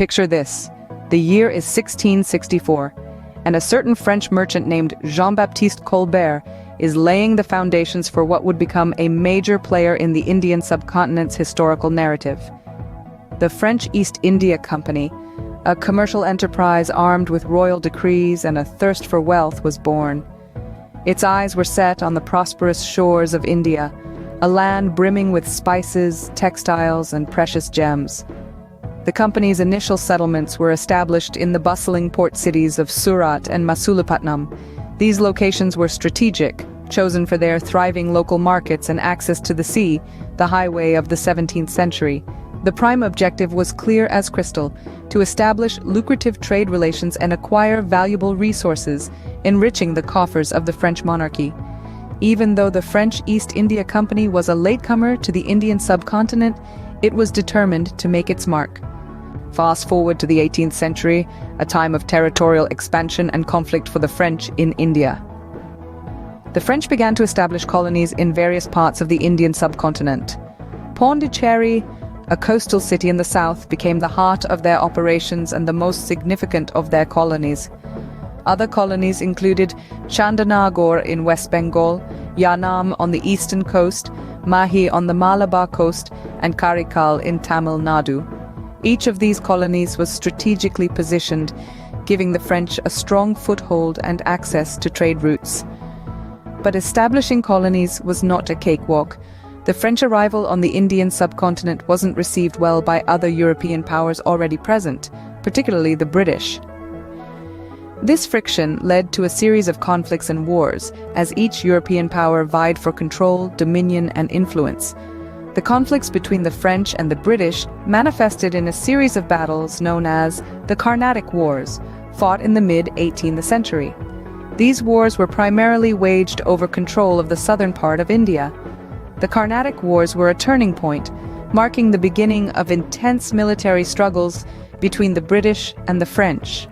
Picture this. The year is 1664, and a certain French merchant named Jean-Baptiste Colbert is laying the foundations for what would become a major player in the Indian subcontinent's historical narrative. The French East India Company, a commercial enterprise armed with royal decrees and a thirst for wealth, was born. Its eyes were set on the prosperous shores of India, a land brimming with spices, textiles, and precious gems. The company's initial settlements were established in the bustling port cities of Surat and Masulipatam. These locations were strategic, chosen for their thriving local markets and access to the sea, the highway of the 17th century. The prime objective was clear as crystal: to establish lucrative trade relations and acquire valuable resources, enriching the coffers of the French monarchy. Even though the French East India Company was a latecomer to the Indian subcontinent, it was determined to make its mark. Fast forward to the 18th century, a time of territorial expansion and conflict for the French in India. The French began to establish colonies in various parts of the Indian subcontinent. Pondicherry, a coastal city in the south, became the heart of their operations and the most significant of their colonies. Other colonies included Chandanagore in West Bengal, Yanam on the eastern coast, Mahi on the Malabar coast, and Karikal in Tamil Nadu. Each of these colonies was strategically positioned, giving the French a strong foothold and access to trade routes. But establishing colonies was not a cakewalk. The French arrival on the Indian subcontinent wasn't received well by other European powers already present, particularly the British. This friction led to a series of conflicts and wars, as each European power vied for control, dominion, and influence. The conflicts between the French and the British manifested in a series of battles known as the Carnatic Wars, fought in the mid-18th century. These wars were primarily waged over control of the southern part of India. The Carnatic Wars were a turning point, marking the beginning of intense military struggles between the British and the French.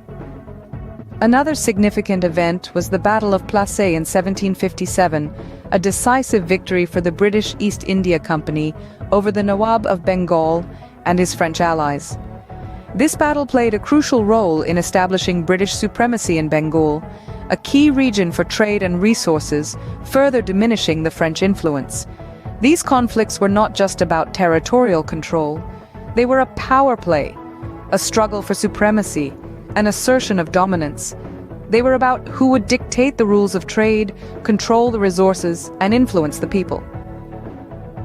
Another significant event was the Battle of Plassey in 1757, a decisive victory for the British East India Company over the Nawab of Bengal and his French allies. This battle played a crucial role in establishing British supremacy in Bengal, a key region for trade and resources, further diminishing the French influence. These conflicts were not just about territorial control. They were a power play, a struggle for supremacy, an assertion of dominance. They were about who would dictate the rules of trade, control the resources, and influence the people.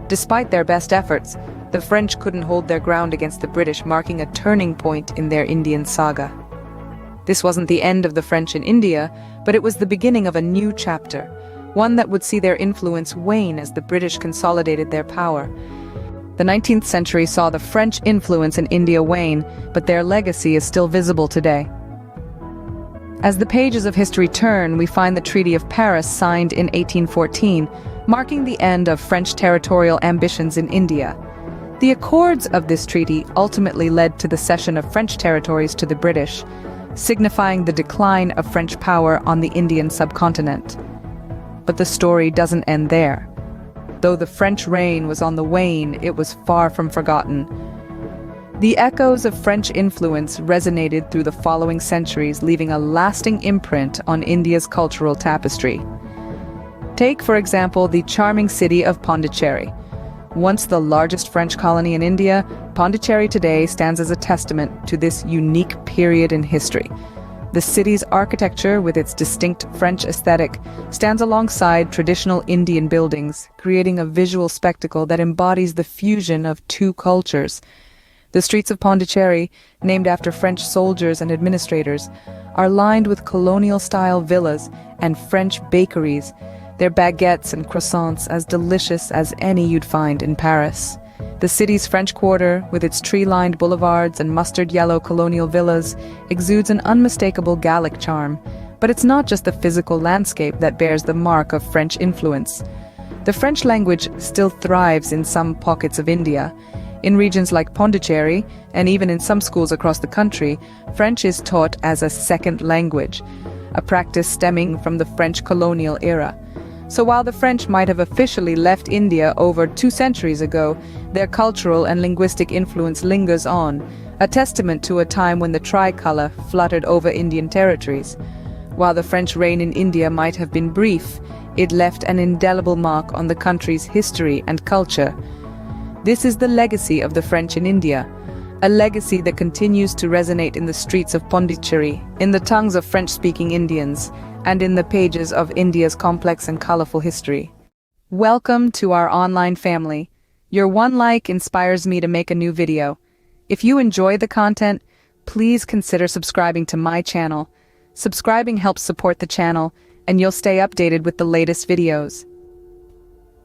Despite their best efforts, the French couldn't hold their ground against the British, marking a turning point in their Indian saga. This wasn't the end of the French in India, but it was the beginning of a new chapter, one that would see their influence wane as the British consolidated their power. The 19th century saw the French influence in India wane, but their legacy is still visible today. As the pages of history turn, we find the Treaty of Paris signed in 1814, marking the end of French territorial ambitions in India. The accords of this treaty ultimately led to the cession of French territories to the British, signifying the decline of French power on the Indian subcontinent. But the story doesn't end there. Though the French reign was on the wane, it was far from forgotten. The echoes of French influence resonated through the following centuries, leaving a lasting imprint on India's cultural tapestry. Take, for example, the charming city of Pondicherry. Once the largest French colony in India, Pondicherry today stands as a testament to this unique period in history. The city's architecture, with its distinct French aesthetic, stands alongside traditional Indian buildings, creating a visual spectacle that embodies the fusion of two cultures. The streets of Pondicherry, named after French soldiers and administrators, are lined with colonial-style villas and French bakeries, their baguettes and croissants as delicious as any you'd find in Paris. The city's French Quarter, with its tree-lined boulevards and mustard-yellow colonial villas, exudes an unmistakable Gallic charm. But it's not just the physical landscape that bears the mark of French influence. The French language still thrives in some pockets of India. In regions like Pondicherry, and even in some schools across the country, French is taught as a second language, a practice stemming from the French colonial era. So while the French might have officially left India over 2 centuries ago, their cultural and linguistic influence lingers on, a testament to a time when the tricolour fluttered over Indian territories. While the French reign in India might have been brief, it left an indelible mark on the country's history and culture. This is the legacy of the French in India, a legacy that continues to resonate in the streets of Pondicherry, in the tongues of French-speaking Indians, and in the pages of India's complex and colorful history. Welcome to our online family. Your one like inspires me to make a new video. If you enjoy the content, please consider subscribing to my channel. Subscribing helps support the channel, and you'll stay updated with the latest videos.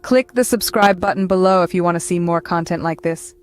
Click the subscribe button below if you want to see more content like this.